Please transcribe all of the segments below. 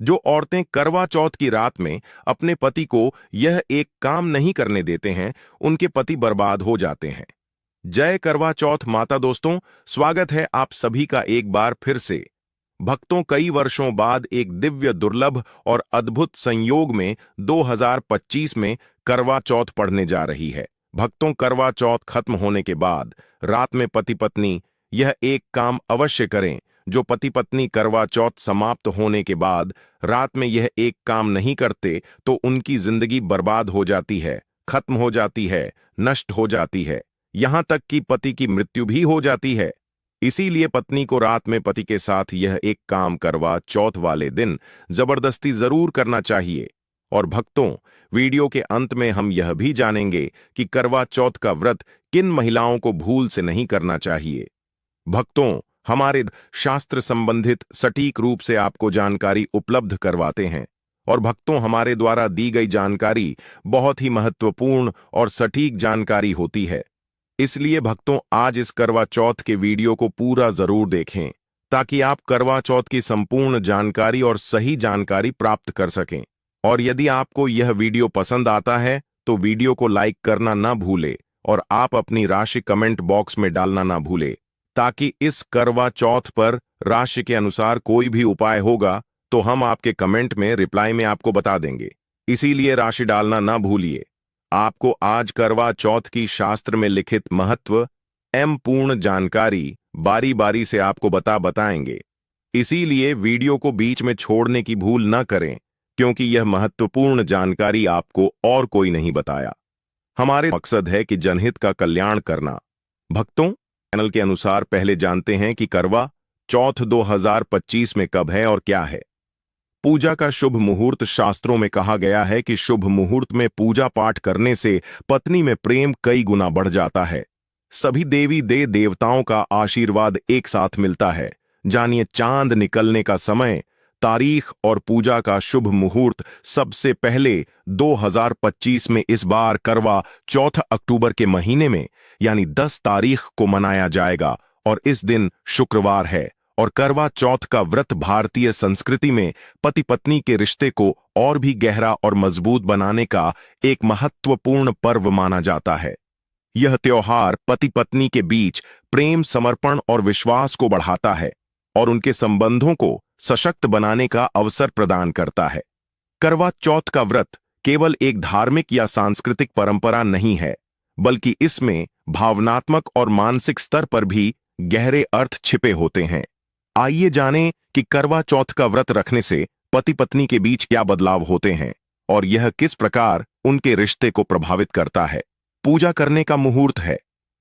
जो औरतें करवा चौथ की रात में अपने पति को यह एक काम नहीं करने देते हैं, उनके पति बर्बाद हो जाते हैं। जय करवा चौथ माता। दोस्तों, स्वागत है आप सभी का एक बार फिर से। भक्तों, कई वर्षों बाद एक दिव्य, दुर्लभ और अद्भुत संयोग में 2025 में करवा चौथ पड़ने जा रही है। भक्तों, करवा चौथ खत्म होने के बाद रात में पति पत्नी यह एक काम अवश्य करें। जो पति पत्नी करवा चौथ समाप्त होने के बाद रात में यह एक काम नहीं करते तो उनकी जिंदगी बर्बाद हो जाती है, खत्म हो जाती है, नष्ट हो जाती है, यहां तक कि पति की मृत्यु भी हो जाती है। इसीलिए पत्नी को रात में पति के साथ यह एक काम करवा चौथ वाले दिन जबरदस्ती जरूर करना चाहिए। और भक्तों, वीडियो के अंत में हम यह भी जानेंगे कि करवा चौथ का व्रत किन महिलाओं को भूल से नहीं करना चाहिए। भक्तों, हमारे शास्त्र संबंधित सटीक रूप से आपको जानकारी उपलब्ध करवाते हैं। और भक्तों, हमारे द्वारा दी गई जानकारी बहुत ही महत्वपूर्ण और सटीक जानकारी होती है। इसलिए भक्तों, आज इस करवा चौथ के वीडियो को पूरा जरूर देखें ताकि आप करवा चौथ की संपूर्ण जानकारी और सही जानकारी प्राप्त कर सकें। और यदि आपको यह वीडियो पसंद आता है तो वीडियो को लाइक करना ना भूले और आप अपनी राशि कमेंट बॉक्स में डालना ना भूले, ताकि इस करवा चौथ पर राशि के अनुसार कोई भी उपाय होगा तो हम आपके कमेंट में रिप्लाई में आपको बता देंगे। इसीलिए राशि डालना ना भूलिए। आपको आज करवा चौथ की शास्त्र में लिखित महत्व एवं पूर्ण जानकारी बारी बारी से आपको बताएंगे। इसीलिए वीडियो को बीच में छोड़ने की भूल न करें, क्योंकि यह महत्वपूर्ण जानकारी आपको और कोई नहीं बताया। हमारे मकसद है कि जनहित का कल्याण करना। भक्तों, चैनल के अनुसार पहले जानते हैं कि करवा चौथ 2025 में कब है और क्या है। पूजा का शुभ मुहूर्त। शास्त्रों में कहा गया है कि शुभ मुहूर्त में पूजा पाठ करने से पत्नी में प्रेम कई गुना बढ़ जाता है। सभी देवी देवताओं का आशीर्वाद एक साथ मिलता है। जानिए चांद निकलने का समय, तारीख और पूजा का शुभ मुहूर्त। सबसे पहले 2025 में इस बार करवा चौथ अक्टूबर के महीने में यानी 10 तारीख को मनाया जाएगा और इस दिन शुक्रवार है। और करवा चौथ का व्रत भारतीय संस्कृति में पति पत्नी के रिश्ते को और भी गहरा और मजबूत बनाने का एक महत्वपूर्ण पर्व माना जाता है। यह त्योहार पति पत्नी के बीच प्रेम, समर्पण और विश्वास को बढ़ाता है और उनके संबंधों को सशक्त बनाने का अवसर प्रदान करता है। करवा चौथ का व्रत केवल एक धार्मिक या सांस्कृतिक परंपरा नहीं है, बल्कि इसमें भावनात्मक और मानसिक स्तर पर भी गहरे अर्थ छिपे होते हैं। आइए जानें कि करवा चौथ का व्रत रखने से पति पत्नी के बीच क्या बदलाव होते हैं और यह किस प्रकार उनके रिश्ते को प्रभावित करता है। पूजा करने का मुहूर्त है।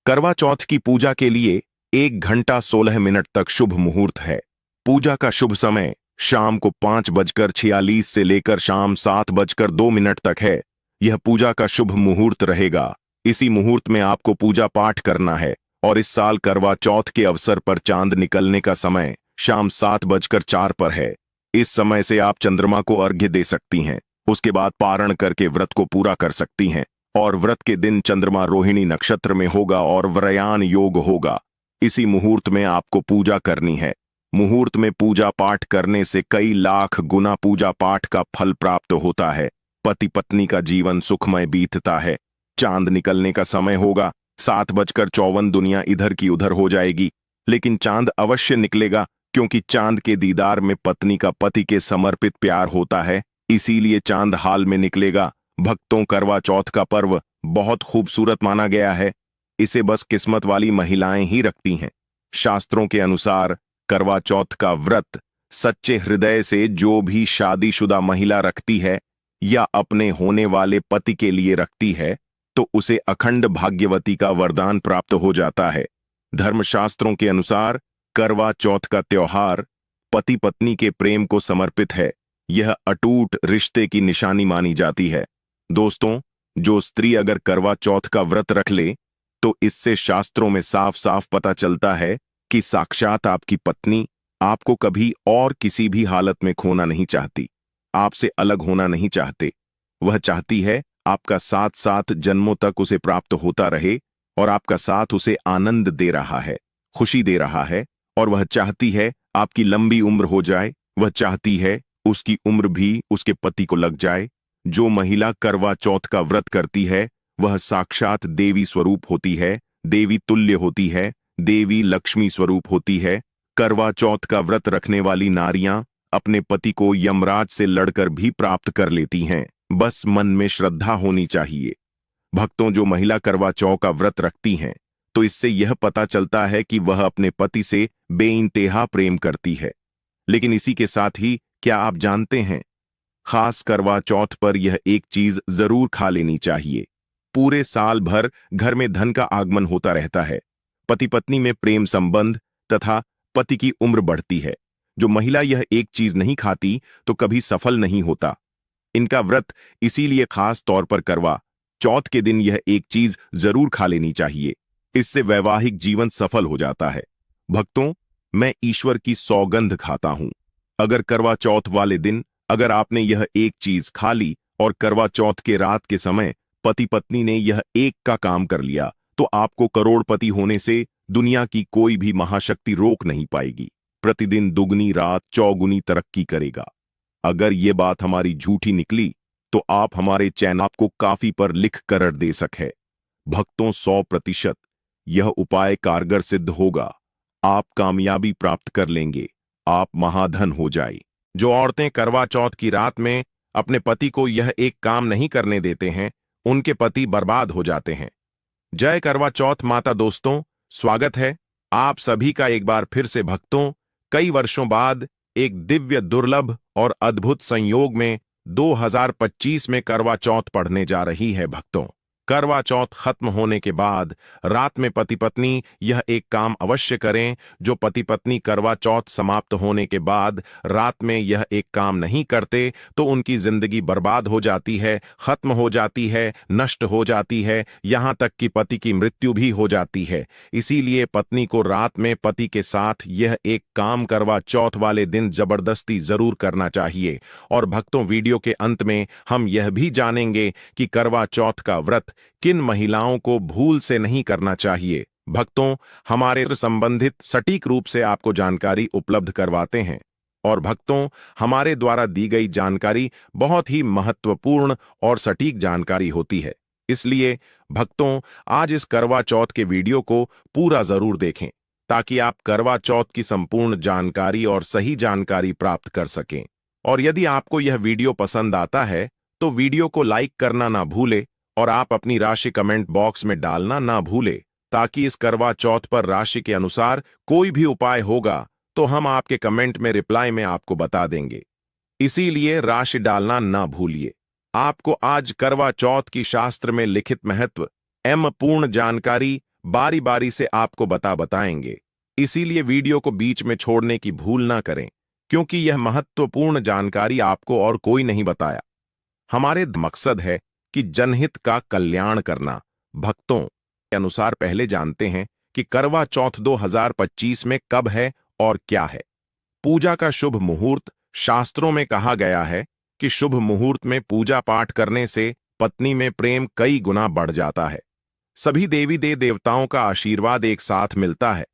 करवा चौथ की पूजा के लिए 1 घंटा 16 मिनट तक शुभ मुहूर्त है। पूजा का शुभ समय शाम को 5:46 से लेकर शाम 7:02 तक है। यह पूजा का शुभ मुहूर्त रहेगा। इसी मुहूर्त में आपको पूजा पाठ करना है। और इस साल करवा चौथ के अवसर पर चांद निकलने का समय शाम 7:04 पर है। इस समय से आप चंद्रमा को अर्घ्य दे सकती हैं। उसके बाद पारण करके व्रत को पूरा कर सकती हैं। और व्रत के दिन चंद्रमा रोहिणी नक्षत्र में होगा और व्रयान योग होगा। इसी मुहूर्त में आपको पूजा करनी है। मुहूर्त में पूजा पाठ करने से कई लाख गुना पूजा पाठ का फल प्राप्त होता है। पति पत्नी का जीवन सुखमय बीतता है। चांद निकलने का समय होगा 7:54। दुनिया इधर की उधर हो जाएगी, लेकिन चांद अवश्य निकलेगा, क्योंकि चांद के दीदार में पत्नी का पति के समर्पित प्यार होता है। इसीलिए चांद हाल में निकलेगा। भक्तों, करवा चौथ का पर्व बहुत खूबसूरत माना गया है। इसे बस किस्मत वाली महिलाएं ही रखती हैं। शास्त्रों के अनुसार करवा चौथ का व्रत सच्चे हृदय से जो भी शादीशुदा महिला रखती है या अपने होने वाले पति के लिए रखती है तो उसे अखंड भाग्यवती का वरदान प्राप्त हो जाता है। धर्मशास्त्रों के अनुसार करवा चौथ का त्योहार पति पत्नी के प्रेम को समर्पित है। यह अटूट रिश्ते की निशानी मानी जाती है। दोस्तों, जो स्त्री अगर करवा चौथ का व्रत रख ले तो इससे शास्त्रों में साफ साफ पता चलता है कि साक्षात आपकी पत्नी आपको कभी और किसी भी हालत में खोना नहीं चाहती, आपसे अलग होना नहीं चाहते। वह चाहती है आपका साथ साथ जन्मों तक उसे प्राप्त होता रहे और आपका साथ उसे आनंद दे रहा है, खुशी दे रहा है। और वह चाहती है आपकी लंबी उम्र हो जाए। वह चाहती है उसकी उम्र भी उसके पति को लग जाए। जो महिला करवा चौथ का व्रत करती है वह साक्षात देवी स्वरूप होती है, देवी तुल्य होती है, देवी लक्ष्मी स्वरूप होती है। करवा चौथ का व्रत रखने वाली नारियां अपने पति को यमराज से लड़कर भी प्राप्त कर लेती हैं, बस मन में श्रद्धा होनी चाहिए। भक्तों, जो महिला करवा चौथ का व्रत रखती हैं तो इससे यह पता चलता है कि वह अपने पति से बेइंतहा प्रेम करती है। लेकिन इसी के साथ ही क्या आप जानते हैं, खास करवा चौथ पर यह एक चीज जरूर खा लेनी चाहिए। पूरे साल भर घर में धन का आगमन होता रहता है, पति पत्नी में प्रेम संबंध तथा पति की उम्र बढ़ती है। जो महिला यह एक चीज नहीं खाती तो कभी सफल नहीं होता। इनका व्रत इसीलिए खास तौर पर करवा चौथ के दिन यह एक चीज जरूर खा लेनी चाहिए। इससे वैवाहिक जीवन सफल हो जाता है। भक्तों, मैं ईश्वर की सौगंध खाता हूं, अगर करवा चौथ वाले दिन अगर आपने यह एक चीज खा ली और करवा चौथ के रात के समय पति पत्नी ने यह एक का काम कर लिया तो आपको करोड़पति होने से दुनिया की कोई भी महाशक्ति रोक नहीं पाएगी। प्रतिदिन दुगनी रात चौगुनी तरक्की करेगा। अगर ये बात हमारी झूठी निकली तो आप हमारे चैनल को काफी पर लिख कर दे सके। भक्तों, 100% यह उपाय कारगर सिद्ध होगा। आप कामयाबी प्राप्त कर लेंगे, आप महाधन हो जाए। जो औरतें करवा चौथ की रात में अपने पति को यह एक काम नहीं करने देते हैं उनके पति बर्बाद हो जाते हैं। जय करवा चौथ माता। दोस्तों, स्वागत है आप सभी का एक बार फिर से। भक्तों, कई वर्षों बाद एक दिव्य दुर्लभ और अद्भुत संयोग में 2025 में करवा चौथ पढ़ने जा रही है। भक्तों, करवा चौथ खत्म होने के बाद रात में पति पत्नी यह एक काम अवश्य करें। जो पति पत्नी करवा चौथ समाप्त होने के बाद रात में यह एक काम नहीं करते तो उनकी जिंदगी बर्बाद हो जाती है, खत्म हो जाती है, नष्ट हो जाती है, यहां तक कि पति की मृत्यु भी हो जाती है। इसीलिए पत्नी को रात में पति के साथ यह एक काम करवा चौथ वाले दिन जबरदस्ती जरूर करना चाहिए। और भक्तों, वीडियो के अंत में हम यह भी जानेंगे कि करवा चौथ का व्रत किन महिलाओं को भूल से नहीं करना चाहिए। भक्तों, हमारे संबंधित सटीक रूप से आपको जानकारी उपलब्ध करवाते हैं। और भक्तों, हमारे द्वारा दी गई जानकारी बहुत ही महत्वपूर्ण और सटीक जानकारी होती है। इसलिए भक्तों, आज इस करवा चौथ के वीडियो को पूरा जरूर देखें ताकि आप करवा चौथ की संपूर्ण जानकारी और सही जानकारी प्राप्त कर सकें। और यदि आपको यह वीडियो पसंद आता है तो वीडियो को लाइक करना ना भूले और आप अपनी राशि कमेंट बॉक्स में डालना ना भूले, ताकि इस करवा चौथ पर राशि के अनुसार कोई भी उपाय होगा तो हम आपके कमेंट में रिप्लाई में आपको बता देंगे। इसीलिए राशि डालना ना भूलिए। आपको आज करवा चौथ की शास्त्र में लिखित महत्व एवं पूर्ण जानकारी बारी बारी से आपको बताएंगे। इसीलिए वीडियो को बीच में छोड़ने की भूल ना करें, क्योंकि यह महत्वपूर्ण जानकारी आपको और कोई नहीं बताया। हमारे मकसद है कि जनहित का कल्याण करना। भक्तों के अनुसार पहले जानते हैं कि करवा चौथ 2025 में कब है और क्या है। पूजा का शुभ मुहूर्त। शास्त्रों में कहा गया है कि शुभ मुहूर्त में पूजा पाठ करने से पत्नी में प्रेम कई गुना बढ़ जाता है। सभी देवी देवताओं का आशीर्वाद एक साथ मिलता है।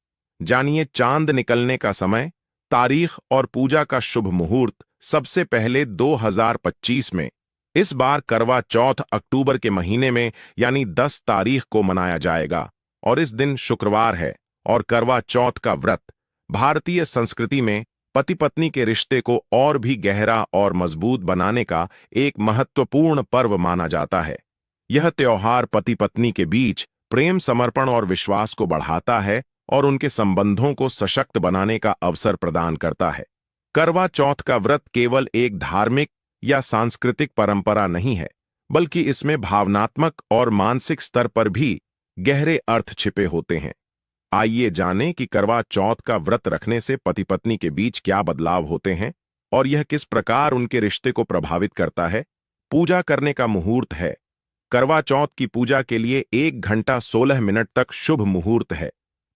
जानिए चांद निकलने का समय, तारीख और पूजा का शुभ मुहूर्त। सबसे पहले 2025 में इस बार करवा चौथ अक्टूबर के महीने में यानी 10 तारीख को मनाया जाएगा और इस दिन शुक्रवार है। और करवा चौथ का व्रत भारतीय संस्कृति में पति पत्नी के रिश्ते को और भी गहरा और मजबूत बनाने का एक महत्वपूर्ण पर्व माना जाता है। यह त्योहार पति पत्नी के बीच प्रेम, समर्पण और विश्वास को बढ़ाता है और उनके संबंधों को सशक्त बनाने का अवसर प्रदान करता है। करवा चौथ का व्रत केवल एक धार्मिक या सांस्कृतिक परंपरा नहीं है, बल्कि इसमें भावनात्मक और मानसिक स्तर पर भी गहरे अर्थ छिपे होते हैं। आइए जानें कि करवा चौथ का व्रत रखने से पति पत्नी के बीच क्या बदलाव होते हैं और यह किस प्रकार उनके रिश्ते को प्रभावित करता है। पूजा करने का मुहूर्त है। करवा चौथ की पूजा के लिए 1 घंटा 16 मिनट तक शुभ मुहूर्त है।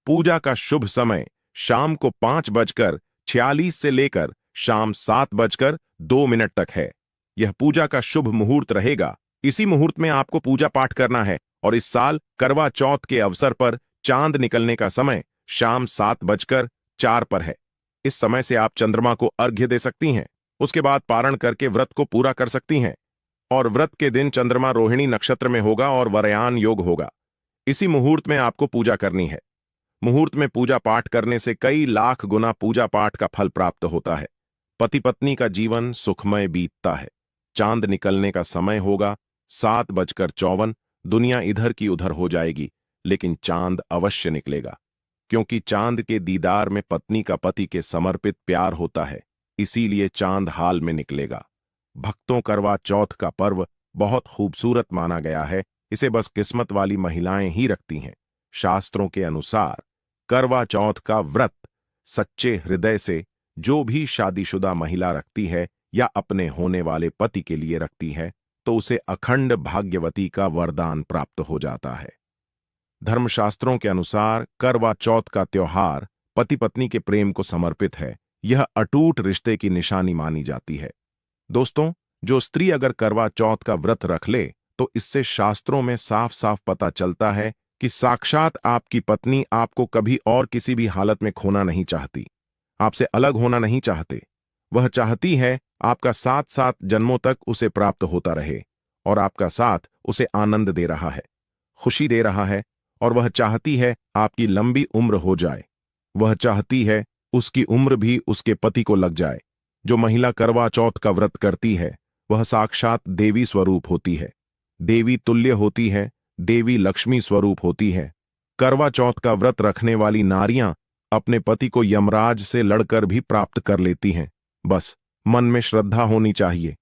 पूजा का शुभ समय शाम को 5:46 से लेकर शाम 7:02 तक है। यह पूजा का शुभ मुहूर्त रहेगा। इसी मुहूर्त में आपको पूजा पाठ करना है। और इस साल करवा चौथ के अवसर पर चांद निकलने का समय शाम 7:04 पर है। इस समय से आप चंद्रमा को अर्घ्य दे सकती हैं। उसके बाद पारण करके व्रत को पूरा कर सकती हैं। और व्रत के दिन चंद्रमा रोहिणी नक्षत्र में होगा और वरयान योग होगा। इसी मुहूर्त में आपको पूजा करनी है। मुहूर्त में पूजा पाठ करने से कई लाख गुना पूजा पाठ का फल प्राप्त होता है। पति पत्नी का जीवन सुखमय बीतता है। चांद निकलने का समय होगा 7:54। दुनिया इधर की उधर हो जाएगी, लेकिन चांद अवश्य निकलेगा, क्योंकि चांद के दीदार में पत्नी का पति के समर्पित प्यार होता है। इसीलिए चांद हाल में निकलेगा। भक्तों, करवा चौथ का पर्व बहुत खूबसूरत माना गया है। इसे बस किस्मत वाली महिलाएं ही रखती हैं। शास्त्रों के अनुसार करवा चौथ का व्रत सच्चे हृदय से जो भी शादीशुदा महिला रखती है या अपने होने वाले पति के लिए रखती है, तो उसे अखंड भाग्यवती का वरदान प्राप्त हो जाता है। धर्मशास्त्रों के अनुसार करवा चौथ का त्योहार पति पत्नी के प्रेम को समर्पित है। यह अटूट रिश्ते की निशानी मानी जाती है। दोस्तों, जो स्त्री अगर करवा चौथ का व्रत रख ले, तो इससे शास्त्रों में साफ साफ पता चलता है कि साक्षात आपकी पत्नी आपको कभी और किसी भी हालत में खोना नहीं चाहती, आपसे अलग होना नहीं चाहते। वह चाहती है आपका साथ साथ जन्मों तक उसे प्राप्त होता रहे, और आपका साथ उसे आनंद दे रहा है, खुशी दे रहा है, और वह चाहती है आपकी लंबी उम्र हो जाए। वह चाहती है उसकी उम्र भी उसके पति को लग जाए। जो महिला करवा चौथ का व्रत करती है, वह साक्षात देवी स्वरूप होती है, देवी तुल्य होती है, देवी लक्ष्मी स्वरूप होती है। करवा चौथ का व्रत रखने वाली नारियां अपने पति को यमराज से लड़कर भी प्राप्त कर लेती हैं। बस मन में श्रद्धा होनी चाहिए।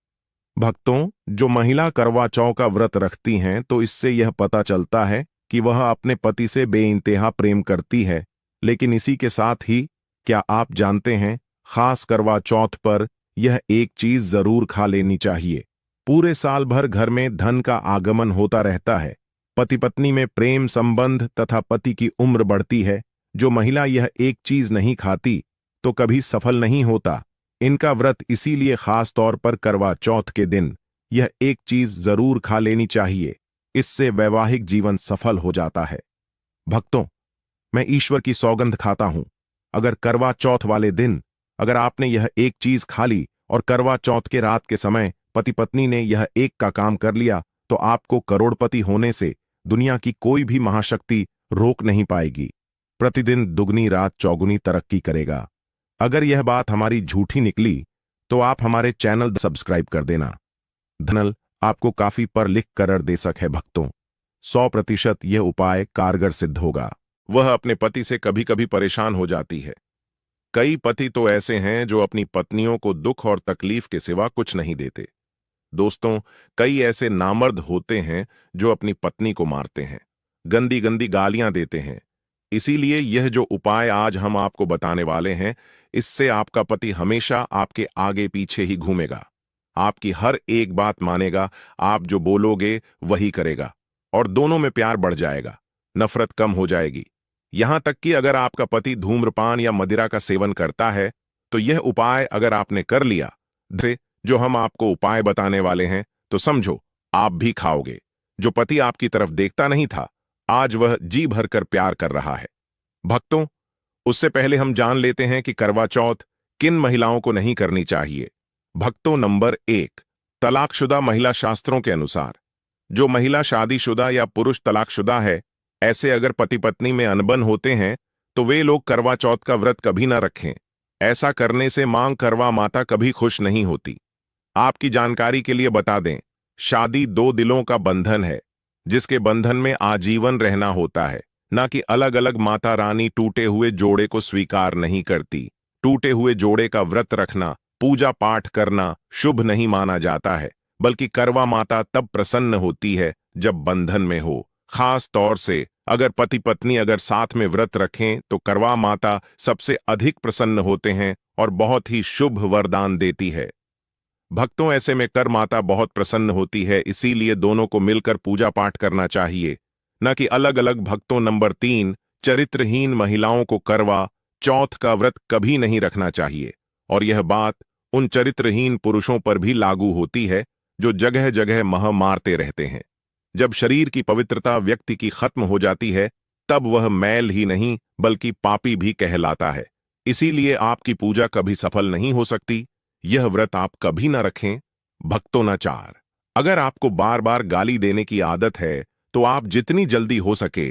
भक्तों, जो महिला करवा चौथ का व्रत रखती हैं, तो इससे यह पता चलता है कि वह अपने पति से बेइंतहा प्रेम करती है। लेकिन इसी के साथ ही, क्या आप जानते हैं, खास करवा चौथ पर यह एक चीज जरूर खा लेनी चाहिए। पूरे साल भर घर में धन का आगमन होता रहता है, पति पत्नी में प्रेम संबंध तथा पति की उम्र बढ़ती है। जो महिला यह एक चीज नहीं खाती, तो कभी सफल नहीं होता। इनका व्रत इसीलिए खास तौर पर करवा चौथ के दिन यह एक चीज जरूर खा लेनी चाहिए। इससे वैवाहिक जीवन सफल हो जाता है। भक्तों, मैं ईश्वर की सौगंध खाता हूं, अगर करवा चौथ वाले दिन अगर आपने यह एक चीज खा ली और करवा चौथ के रात के समय पति पत्नी ने यह एक का काम कर लिया, तो आपको करोड़पति होने से दुनिया की कोई भी महाशक्ति रोक नहीं पाएगी। प्रतिदिन दुगनी रात चौगुनी तरक्की करेगा। अगर यह बात हमारी झूठी निकली, तो आप हमारे चैनल सब्सक्राइब कर देना। धनल आपको काफी पर लिख कर देशक है। भक्तों, 100% यह उपाय कारगर सिद्ध होगा। वह अपने पति से कभी कभी परेशान हो जाती है। कई पति तो ऐसे हैं जो अपनी पत्नियों को दुख और तकलीफ के सिवा कुछ नहीं देते। दोस्तों, कई ऐसे नामर्द होते हैं जो अपनी पत्नी को मारते हैं, गंदी गंदी गालियां देते हैं। इसीलिए यह जो उपाय आज हम आपको बताने वाले हैं, इससे आपका पति हमेशा आपके आगे पीछे ही घूमेगा, आपकी हर एक बात मानेगा, आप जो बोलोगे वही करेगा, और दोनों में प्यार बढ़ जाएगा, नफरत कम हो जाएगी। यहां तक कि अगर आपका पति धूम्रपान या मदिरा का सेवन करता है, तो यह उपाय अगर आपने कर लिया, जो हम आपको उपाय बताने वाले हैं, तो समझो आप भी खाओगे। जो पति आपकी तरफ देखता नहीं था, आज वह जी भरकर प्यार कर रहा है। भक्तों, उससे पहले हम जान लेते हैं कि करवा चौथ किन महिलाओं को नहीं करनी चाहिए। भक्तों, नंबर 1, तलाकशुदा महिला। शास्त्रों के अनुसार जो महिला शादीशुदा या पुरुष तलाकशुदा है, ऐसे अगर पति पत्नी में अनबन होते हैं, तो वे लोग करवा चौथ का व्रत कभी ना रखें। ऐसा करने से मां करवा माता कभी खुश नहीं होती। आपकी जानकारी के लिए बता दें, शादी 2 दिलों का बंधन है, जिसके बंधन में आजीवन रहना होता है, ना कि अलग अलग। माता रानी टूटे हुए जोड़े को स्वीकार नहीं करती। टूटे हुए जोड़े का व्रत रखना, पूजा पाठ करना शुभ नहीं माना जाता है, बल्कि करवा माता तब प्रसन्न होती है जब बंधन में हो। खास तौर से अगर पति पत्नी अगर साथ में व्रत रखें, तो करवा माता सबसे अधिक प्रसन्न होते हैं और बहुत ही शुभ वरदान देती है। भक्तों, ऐसे में कर माता बहुत प्रसन्न होती है, इसीलिए दोनों को मिलकर पूजा पाठ करना चाहिए, न कि अलग अलग। भक्तों, नंबर 3, चरित्रहीन महिलाओं को करवा चौथ का व्रत कभी नहीं रखना चाहिए। और यह बात उन चरित्रहीन पुरुषों पर भी लागू होती है जो जगह जगह मह मारते रहते हैं। जब शरीर की पवित्रता व्यक्ति की खत्म हो जाती है, तब वह मैल ही नहीं बल्कि पापी भी कहलाता है। इसीलिए आपकी पूजा कभी सफल नहीं हो सकती। यह व्रत आप कभी ना रखें। भक्तोनाचार। अगर आपको बार बार गाली देने की आदत है तो आप जितनी जल्दी हो सके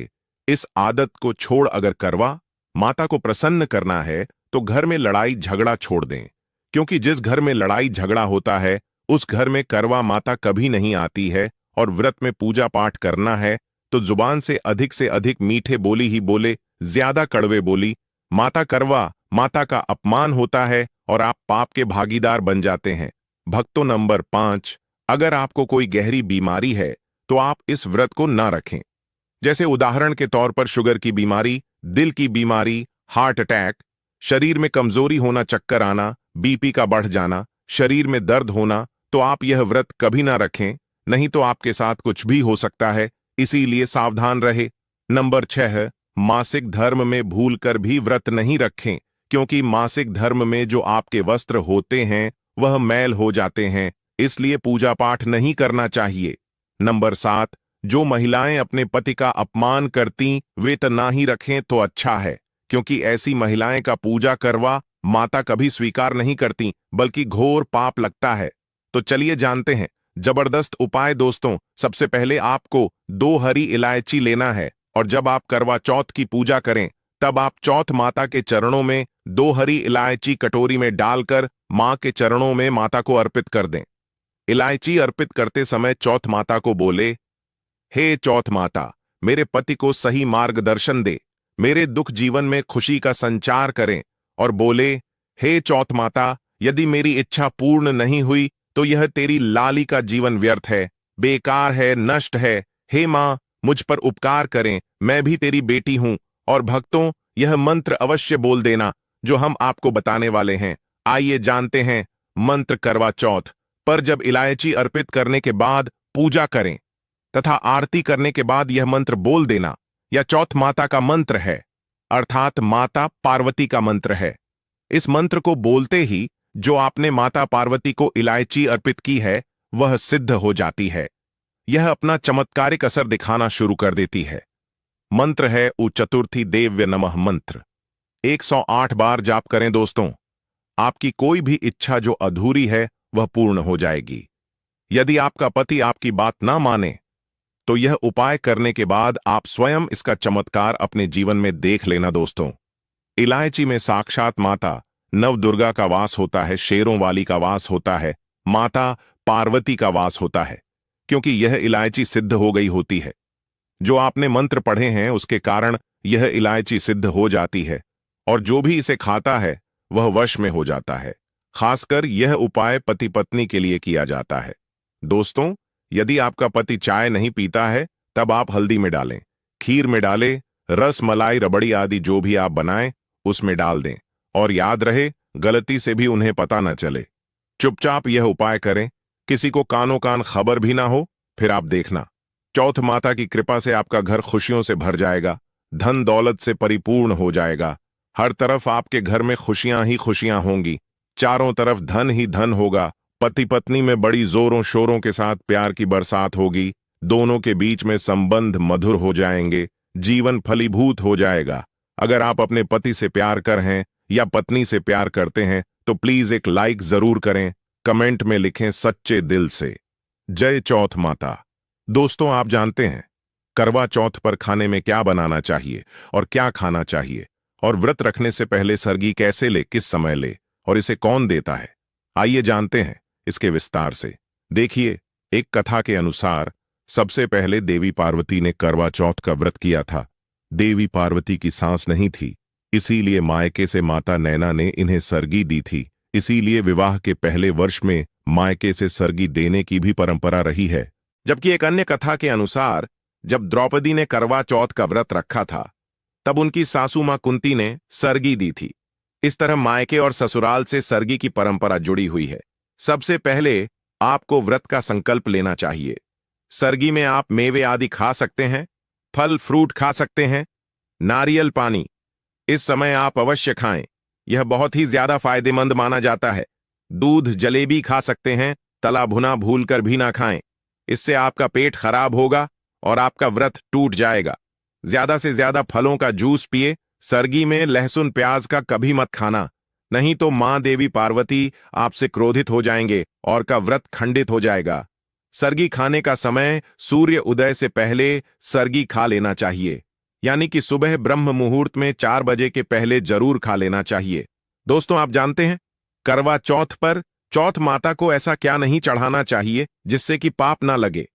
इस आदत को छोड़। अगर करवा माता को प्रसन्न करना है तो घर में लड़ाई झगड़ा छोड़ दें, क्योंकि जिस घर में लड़ाई झगड़ा होता है उस घर में करवा माता कभी नहीं आती है। और व्रत में पूजा पाठ करना है तो जुबान से अधिक मीठे बोली ही बोले, ज्यादा कड़वे बोली। माता करवा माता का अपमान होता है और आप पाप के भागीदार बन जाते हैं। भक्तों नंबर 5, अगर आपको कोई गहरी बीमारी है तो आप इस व्रत को ना रखें। जैसे उदाहरण के तौर पर शुगर की बीमारी, दिल की बीमारी, हार्ट अटैक, शरीर में कमजोरी होना, चक्कर आना, बीपी का बढ़ जाना, शरीर में दर्द होना, तो आप यह व्रत कभी ना रखें, नहीं तो आपके साथ कुछ भी हो सकता है। इसीलिए सावधान रहे। नंबर 6, मासिक धर्म में भूलकर भी व्रत नहीं रखें, क्योंकि मासिक धर्म में जो आपके वस्त्र होते हैं वह मैल हो जाते हैं, इसलिए पूजा पाठ नहीं करना चाहिए। नंबर 7, जो महिलाएं अपने पति का अपमान करती वे तो ना ही रखें तो अच्छा है, क्योंकि ऐसी महिलाएं का पूजा करवा माता कभी स्वीकार नहीं करती, बल्कि घोर पाप लगता है। तो चलिए जानते हैं जबरदस्त उपाय। दोस्तों, सबसे पहले आपको 2 हरी इलायची लेना है और जब आप करवा चौथ की पूजा करें तब आप चौथ माता के चरणों में 2 हरी इलायची कटोरी में डालकर मां के चरणों में माता को अर्पित कर दें। इलायची अर्पित करते समय चौथ माता को बोले, हे चौथ माता, मेरे पति को सही मार्गदर्शन दे, मेरे दुख जीवन में खुशी का संचार करें। और बोले, हे चौथ माता, यदि मेरी इच्छा पूर्ण नहीं हुई तो यह तेरी लाली का जीवन व्यर्थ है, बेकार है, नष्ट है। हे मां, मुझ पर उपकार करें, मैं भी तेरी बेटी हूं। और भक्तों, यह मंत्र अवश्य बोल देना जो हम आपको बताने वाले हैं। आइए जानते हैं मंत्र करवा चौथ पर। जब इलायची अर्पित करने के बाद पूजा करें तथा आरती करने के बाद यह मंत्र बोल देना। यह चौथ माता का मंत्र है, अर्थात माता पार्वती का मंत्र है। इस मंत्र को बोलते ही जो आपने माता पार्वती को इलायची अर्पित की है वह सिद्ध हो जाती है। यह अपना चमत्कारिक असर दिखाना शुरू कर देती है। मंत्र है उ चतुर्थी देव्य नमः मंत्र। 108 बार जाप करें दोस्तों। आपकी कोई भी इच्छा जो अधूरी है वह पूर्ण हो जाएगी। यदि आपका पति आपकी बात ना माने तो यह उपाय करने के बाद आप स्वयं इसका चमत्कार अपने जीवन में देख लेना दोस्तों। इलायची में साक्षात माता नवदुर्गा का वास होता है, शेरों वाली का वास होता है, माता पार्वती का वास होता है, क्योंकि यह इलायची सिद्ध हो गई होती है। जो आपने मंत्र पढ़े हैं उसके कारण यह इलायची सिद्ध हो जाती है और जो भी इसे खाता है वह वश में हो जाता है। खासकर यह उपाय पति पत्नी के लिए किया जाता है। दोस्तों, यदि आपका पति चाय नहीं पीता है तब आप हल्दी में डालें, खीर में डालें, रस मलाई रबड़ी आदि जो भी आप बनाएं उसमें डाल दें। और याद रहे, गलती से भी उन्हें पता न चले। चुपचाप यह उपाय करें, किसी को कानों कान खबर भी ना हो। फिर आप देखना, चौथ माता की कृपा से आपका घर खुशियों से भर जाएगा, धन दौलत से परिपूर्ण हो जाएगा। हर तरफ आपके घर में खुशियां ही खुशियां होंगी, चारों तरफ धन ही धन होगा। पति पत्नी में बड़ी जोरों शोरों के साथ प्यार की बरसात होगी, दोनों के बीच में संबंध मधुर हो जाएंगे, जीवन फलीभूत हो जाएगा। अगर आप अपने पति से प्यार कर हैं या पत्नी से प्यार करते हैं तो प्लीज एक लाइक जरूर करें, कमेंट में लिखें सच्चे दिल से जय चौथ माता। दोस्तों, आप जानते हैं करवा चौथ पर खाने में क्या बनाना चाहिए और क्या खाना चाहिए, और व्रत रखने से पहले सरगी कैसे ले, किस समय ले और इसे कौन देता है? आइए जानते हैं इसके विस्तार से। देखिए, एक कथा के अनुसार सबसे पहले देवी पार्वती ने करवा चौथ का व्रत किया था। देवी पार्वती की सांस नहीं थी, इसीलिए मायके से माता नैना ने इन्हें सरगी दी थी। इसीलिए विवाह के पहले वर्ष में मायके से सरगी देने की भी परंपरा रही है। जबकि एक अन्य कथा के अनुसार जब द्रौपदी ने करवा चौथ का व्रत रखा था तब उनकी सासू मां कुंती ने सरगी दी थी। इस तरह मायके और ससुराल से सरगी की परंपरा जुड़ी हुई है। सबसे पहले आपको व्रत का संकल्प लेना चाहिए। सरगी में आप मेवे आदि खा सकते हैं, फल फ्रूट खा सकते हैं, नारियल पानी इस समय आप अवश्य खाएं, यह बहुत ही ज्यादा फायदेमंद माना जाता है। दूध जलेबी खा सकते हैं, तला भुना भूलकर भी ना खाएं, इससे आपका पेट खराब होगा और आपका व्रत टूट जाएगा। ज्यादा से ज्यादा फलों का जूस पिए। सरगी में लहसुन प्याज का कभी मत खाना, नहीं तो मां देवी पार्वती आपसे क्रोधित हो जाएंगे और का व्रत खंडित हो जाएगा। सरगी खाने का समय सूर्य उदय से पहले सरगी खा लेना चाहिए, यानी कि सुबह ब्रह्म मुहूर्त में 4 बजे के पहले जरूर खा लेना चाहिए। दोस्तों, आप जानते हैं करवा चौथ पर चौथ माता को ऐसा क्या नहीं चढ़ाना चाहिए जिससे कि पाप ना लगे।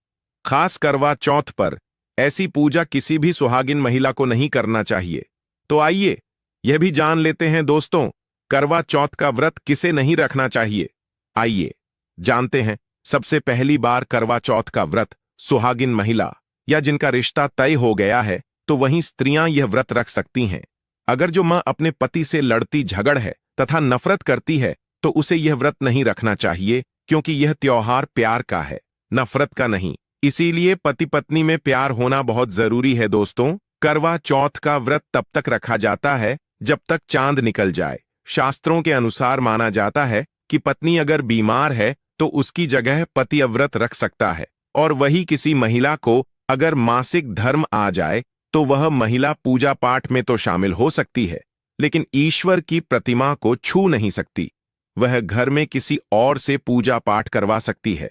खास करवा चौथ पर ऐसी पूजा किसी भी सुहागिन महिला को नहीं करना चाहिए। तो आइए यह भी जान लेते हैं दोस्तों, करवा चौथ का व्रत किसे नहीं रखना चाहिए। आइए जानते हैं। सबसे पहली बार करवा चौथ का व्रत सुहागिन महिला या जिनका रिश्ता तय हो गया है तो वहीं स्त्रियां यह व्रत रख सकती हैं। अगर जो मां अपने पति से लड़ती झगड़ है तथा नफरत करती है तो उसे यह व्रत नहीं रखना चाहिए, क्योंकि यह त्योहार प्यार का है, नफरत का नहीं। इसीलिए पति पत्नी में प्यार होना बहुत जरूरी है दोस्तों। करवा चौथ का व्रत तब तक रखा जाता है जब तक चांद निकल जाए। शास्त्रों के अनुसार माना जाता है कि पत्नी अगर बीमार है तो उसकी जगह पति व्रत रख सकता है, और वही किसी महिला को अगर मासिक धर्म आ जाए तो वह महिला पूजा पाठ में तो शामिल हो सकती है, लेकिन ईश्वर की प्रतिमा को छू नहीं सकती। वह घर में किसी और से पूजा पाठ करवा सकती है।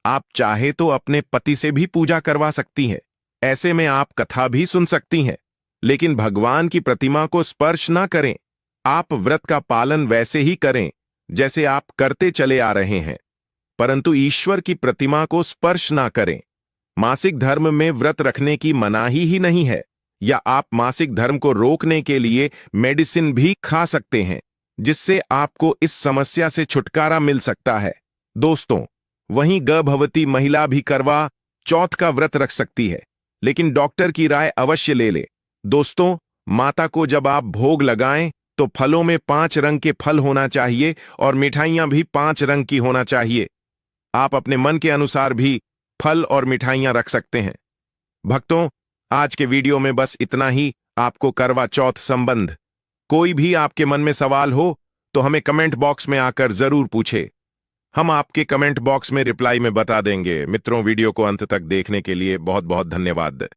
आप चाहे तो अपने पति से भी पूजा करवा सकती हैं। ऐसे में आप कथा भी सुन सकती हैं, लेकिन भगवान की प्रतिमा को स्पर्श ना करें। आप व्रत का पालन वैसे ही करें जैसे आप करते चले आ रहे हैं, परंतु ईश्वर की प्रतिमा को स्पर्श ना करें। मासिक धर्म में व्रत रखने की मनाही ही नहीं है, या आप मासिक धर्म को रोकने के लिए मेडिसिन भी खा सकते हैं, जिससे आपको इस समस्या से छुटकारा मिल सकता है। दोस्तों, वहीं गर्भवती महिला भी करवा चौथ का व्रत रख सकती है, लेकिन डॉक्टर की राय अवश्य ले ले। दोस्तों, माता को जब आप भोग लगाएं तो फलों में 5 रंग के फल होना चाहिए और मिठाइयां भी 5 रंग की होना चाहिए। आप अपने मन के अनुसार भी फल और मिठाइयां रख सकते हैं। भक्तों, आज के वीडियो में बस इतना ही। आपको करवा चौथ संबंध कोई भी आपके मन में सवाल हो तो हमें कमेंट बॉक्स में आकर जरूर पूछे। हम आपके कमेंट बॉक्स में रिप्लाई में बता देंगे। मित्रों, वीडियो को अंत तक देखने के लिए बहुत बहुत धन्यवाद।